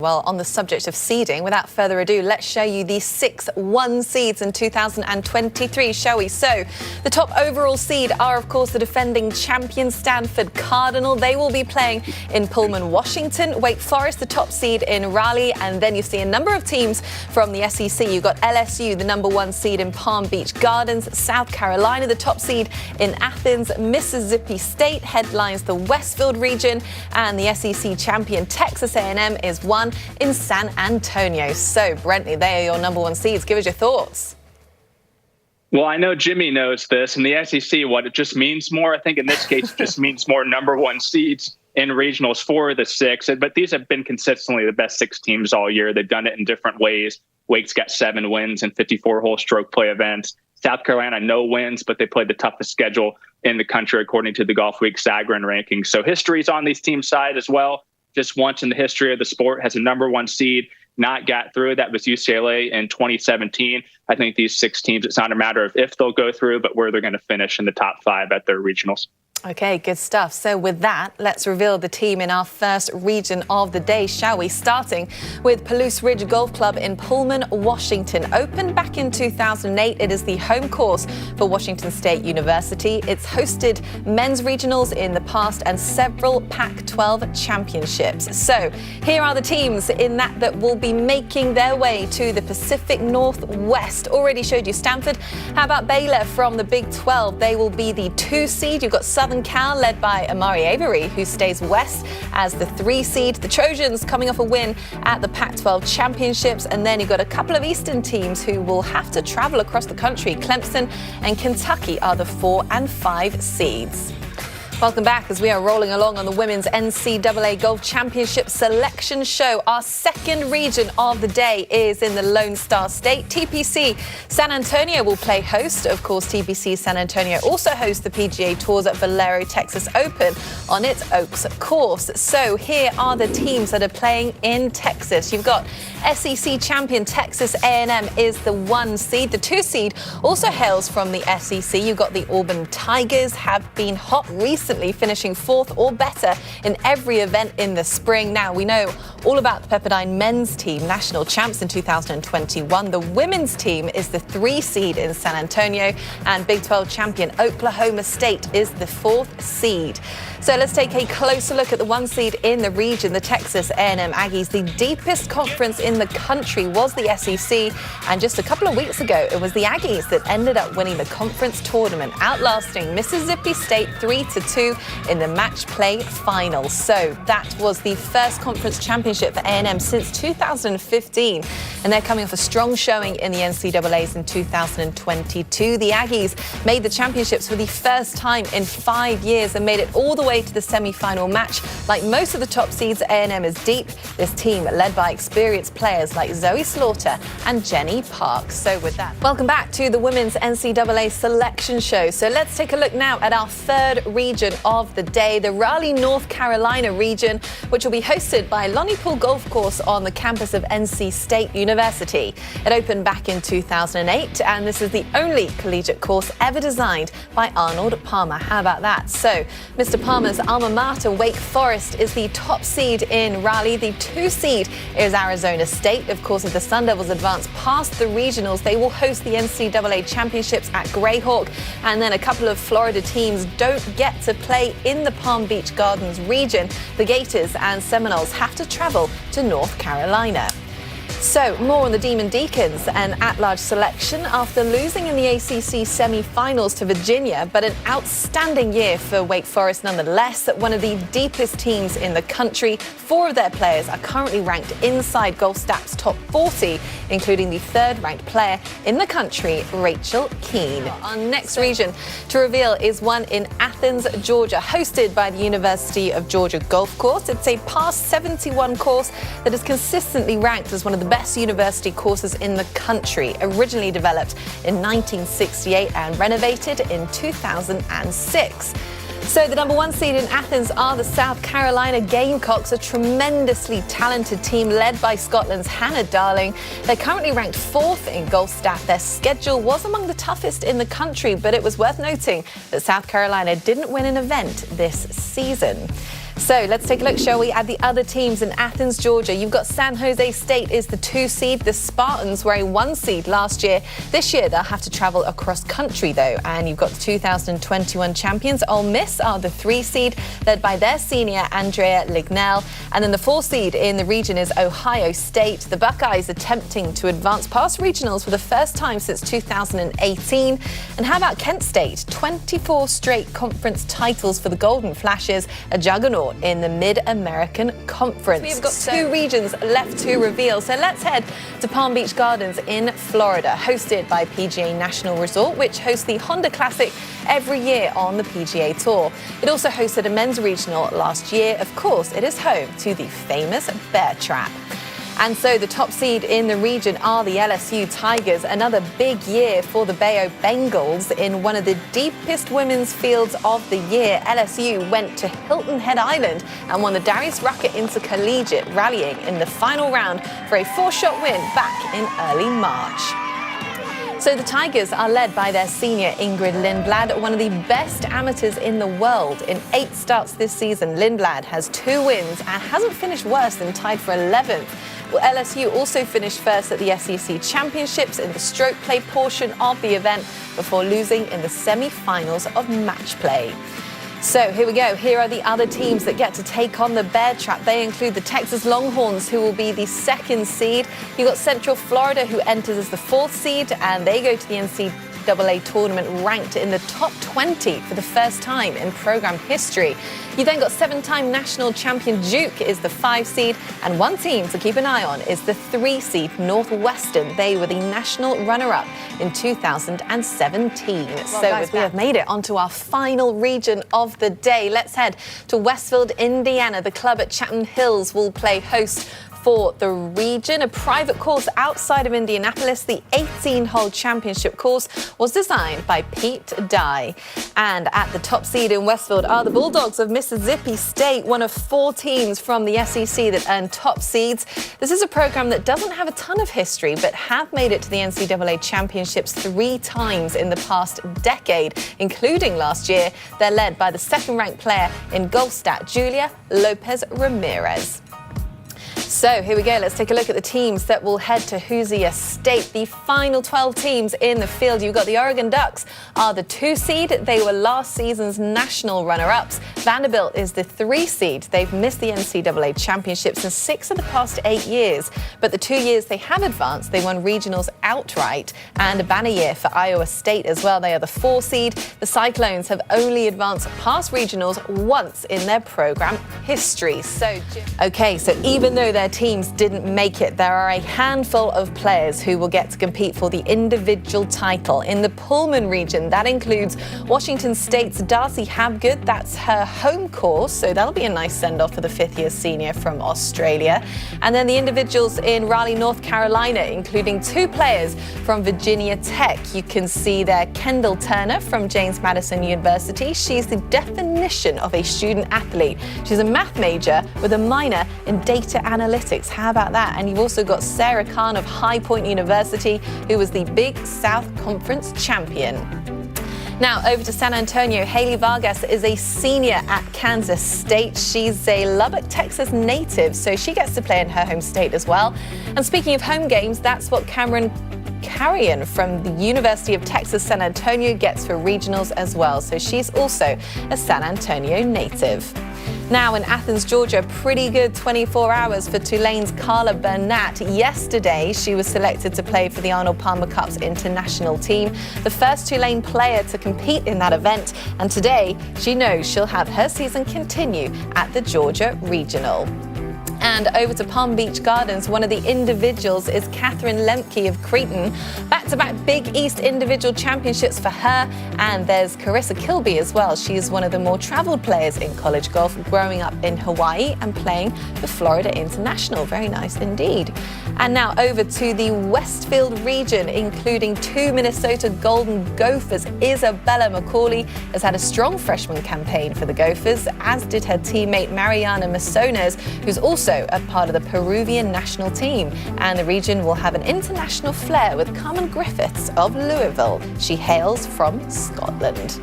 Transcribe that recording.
Well, on the subject of seeding, without further ado, let's show you the 6 1 seeds in 2023, shall we? So, the top overall seed are, of course, the defending champion Stanford Cardinal. They will be playing in Pullman, Washington. Wake Forest, the top seed in Raleigh. And then you see a number of teams from the SEC. You've got LSU, the number 1 seed in Palm Beach Gardens. South Carolina, the top seed in Athens. Mississippi State headlines the Westfield region. And the SEC champion Texas A&M is one in San Antonio. So, Brentley, they are your number 1 seeds. Give us your thoughts. Well, I know Jimmy knows this. In the SEC, what it just means more, I think in this case, it just means more number 1 seeds in regionals for the 6. But these have been consistently the best 6 teams all year. They've done it in different ways. Wake's got 7 wins in 54-hole stroke play events. South Carolina, no wins, but they played the toughest schedule in the country, according to the Golf Week Sagarin rankings. So history's on these teams' side as well. Just once in the history of the sport has a number 1 seed not got through. That was UCLA in 2017. I think these 6 teams, it's not a matter of if they'll go through, but where they're going to finish in the top 5 at their regionals. Okay, good stuff. So with that, let's reveal the team in our first region of the day, shall we? Starting with Palouse Ridge Golf Club in Pullman, Washington. Opened back in 2008, it is the home course for Washington State University. It's hosted men's regionals in the past and several Pac-12 championships. So here are the teams in that will be making their way to the Pacific Northwest. Already showed you Stanford. How about Baylor from the Big 12? They will be the 2 seed. You've got Southern Cal, led by Amari Avery, who stays west as the 3 seed. The Trojans coming off a win at the Pac-12 championships. And then you've got a couple of Eastern teams who will have to travel across the country. Clemson and Kentucky are the 4 and 5 seeds. Welcome back as we are rolling along on the Women's NCAA Golf Championship Selection Show. Our second region of the day is in the Lone Star State. TPC San Antonio will play host. Of course, TPC San Antonio also hosts the PGA Tours at Valero Texas Open on its Oaks course. So here are the teams that are playing in Texas. You've got SEC champion Texas A&M is the 1 seed. The 2 seed also hails from the SEC. You've got the Auburn Tigers, have been hot recently, finishing 4th or better in every event in the spring. Now, we know all about the Pepperdine men's team, national champs in 2021. The women's team is the 3 seed in San Antonio, and Big 12 champion Oklahoma State is the 4th seed. So let's take a closer look at the 1 seed in the region, the Texas A&M Aggies. The deepest conference in the country was the SEC, and just a couple of weeks ago, it was the Aggies that ended up winning the conference tournament, outlasting Mississippi State 3-2 in the match play final. So that was the first conference championship for A&M since 2015, and they're coming off a strong showing in the NCAAs in 2022. The Aggies made the championships for the first time in 5 years and made it all the way to the semi-final match. Like most of the top seeds, A&M is deep. This team led by experienced players like Zoe Slaughter and Jenny Park. So with that, welcome back to the Women's NCAA Selection Show. So let's take a look now at our third region of the day, the Raleigh, North Carolina region, which will be hosted by Lonnie Pool Golf Course on the campus of NC State University. It opened back in 2008, and this is the only collegiate course ever designed by Arnold Palmer. How about that? So, Mr. Palmer's alma mater, Wake Forest, is the top seed in Raleigh. The 2 seed is Arizona State. Of course, if the Sun Devils advance past the regionals, they will host the NCAA championships at Greyhawk. And then a couple of Florida teams don't get to play in the Palm Beach Gardens region. The Gators and Seminoles have to travel to North Carolina. So, more on the Demon Deacons, an at-large selection after losing in the ACC semi-finals to Virginia, but an outstanding year for Wake Forest nonetheless. One of the deepest teams in the country. 4 of their players are currently ranked inside GolfStat's top 40, including the 3rd-ranked player in the country, Rachel Keane. Our next region to reveal is one in Athens, Georgia, hosted by the University of Georgia Golf Course. It's a past 71 course that is consistently ranked as one of the best university courses in the country, originally developed in 1968 and renovated in 2006. So the number 1 seed in Athens are the South Carolina Gamecocks, a tremendously talented team led by Scotland's Hannah Darling. They're currently ranked 4th in GolfStat. Their schedule was among the toughest in the country, but it was worth noting that South Carolina didn't win an event this season. So let's take a look, shall we, at the other teams in Athens, Georgia. You've got San Jose State is the 2 seed. The Spartans were a 1 seed last year. This year they'll have to travel across country though. And you've got the 2021 champions. Ole Miss are the 3 seed, led by their senior Andrea Lignell. And then the 4 seed in the region is Ohio State. The Buckeyes attempting to advance past regionals for the first time since 2018. And how about Kent State? 24 straight conference titles for the Golden Flashes, a juggernaut in the Mid-American Conference. We've got 2 regions left to reveal, so let's head to Palm Beach Gardens in Florida, hosted by PGA National Resort, which hosts the Honda Classic every year on the PGA Tour. It also hosted a men's regional last year. Of course, it is home to the famous Bear Trap. And so the top seed in the region are the LSU Tigers. Another big year for the Bayo Bengals in one of the deepest women's fields of the year. LSU went to Hilton Head Island and won the Darius Rucker Intercollegiate, rallying in the final round for a 4-shot win back in early March. So the Tigers are led by their senior Ingrid Lindblad, one of the best amateurs in the world. In 8 starts this season, Lindblad has 2 wins and hasn't finished worse than tied for 11th. Well, LSU also finished first at the SEC Championships in the stroke play portion of the event before losing in the semi-finals of match play. So here we go. Here are the other teams that get to take on the Bear Trap. They include the Texas Longhorns, who will be the 2nd seed. You've got Central Florida, who enters as the 4th seed, and they go to the NCAA tournament ranked in the top 20 for the first time in program history. You then got 7-time national champion Duke is the 5 seed, and one team to keep an eye on is the 3 seed Northwestern. They were the national runner-up in 2017. So guys, we have made it onto our final region of the day. Let's head to Westfield, Indiana. The club at Chapman Hills will play host for the region, a private course outside of Indianapolis. The 18-hole championship course was designed by Pete Dye. And at the top seed in Westfield are the Bulldogs of Mississippi State, one of 4 teams from the SEC that earned top seeds. This is a program that doesn't have a ton of history, but have made it to the NCAA championships 3 times in the past decade, including last year. They're led by the 2nd-ranked player in golf stat, Julia Lopez Ramirez. So here we go. Let's take a look at the teams that will head to Hoosier State. The final 12 teams in the field. You've got the Oregon Ducks are the 2 seed. They were last season's national runner-ups. Vanderbilt is the 3 seed. They've missed the NCAA championships in 6 of the past 8 years. But the 2 years they have advanced, they won regionals outright. And a banner year for Iowa State as well. They are the 4 seed. The Cyclones have only advanced past regionals once in their program history. So even though their teams didn't make it, there are a handful of players who will get to compete for the individual title. In the Pullman region, that includes Washington State's Darcy Habgood. That's her home course, so that'll be a nice send-off for the 5th-year senior from Australia. And then the individuals in Raleigh, North Carolina, including 2 players from Virginia Tech. You can see there Kendall Turner from James Madison University. She's the definition of a student athlete. She's a math major with a minor in data analytics. How about that? And you've also got Sarah Khan of High Point University, who was the Big South Conference champion. Now over to San Antonio. Haley Vargas is a senior at Kansas State. She's a Lubbock, Texas native, so she gets to play in her home state as well. And speaking of home games, that's what Cameron Carrion from the University of Texas San Antonio gets for regionals as well. So she's also a San Antonio native. Now in Athens, Georgia, pretty good 24 hours for Tulane's Carla Burnett. Yesterday, she was selected to play for the Arnold Palmer Cup's international team, the first Tulane player to compete in that event. And today, she knows she'll have her season continue at the Georgia Regional. And over to Palm Beach Gardens, one of the individuals is Catherine Lemke of Cretan. Back-to-back Big East individual championships for her. And there's Carissa Kilby as well. She is one of the more traveled players in college golf, growing up in Hawaii and playing for Florida International. Very nice indeed. And now over to the Westfield region, including 2 Minnesota Golden Gophers. Isabella McCauley has had a strong freshman campaign for the Gophers, as did her teammate Mariana Masones, who's also a part of the Peruvian national team. And the region will have an international flair with Carmen Griffiths of Louisville. She hails from Scotland.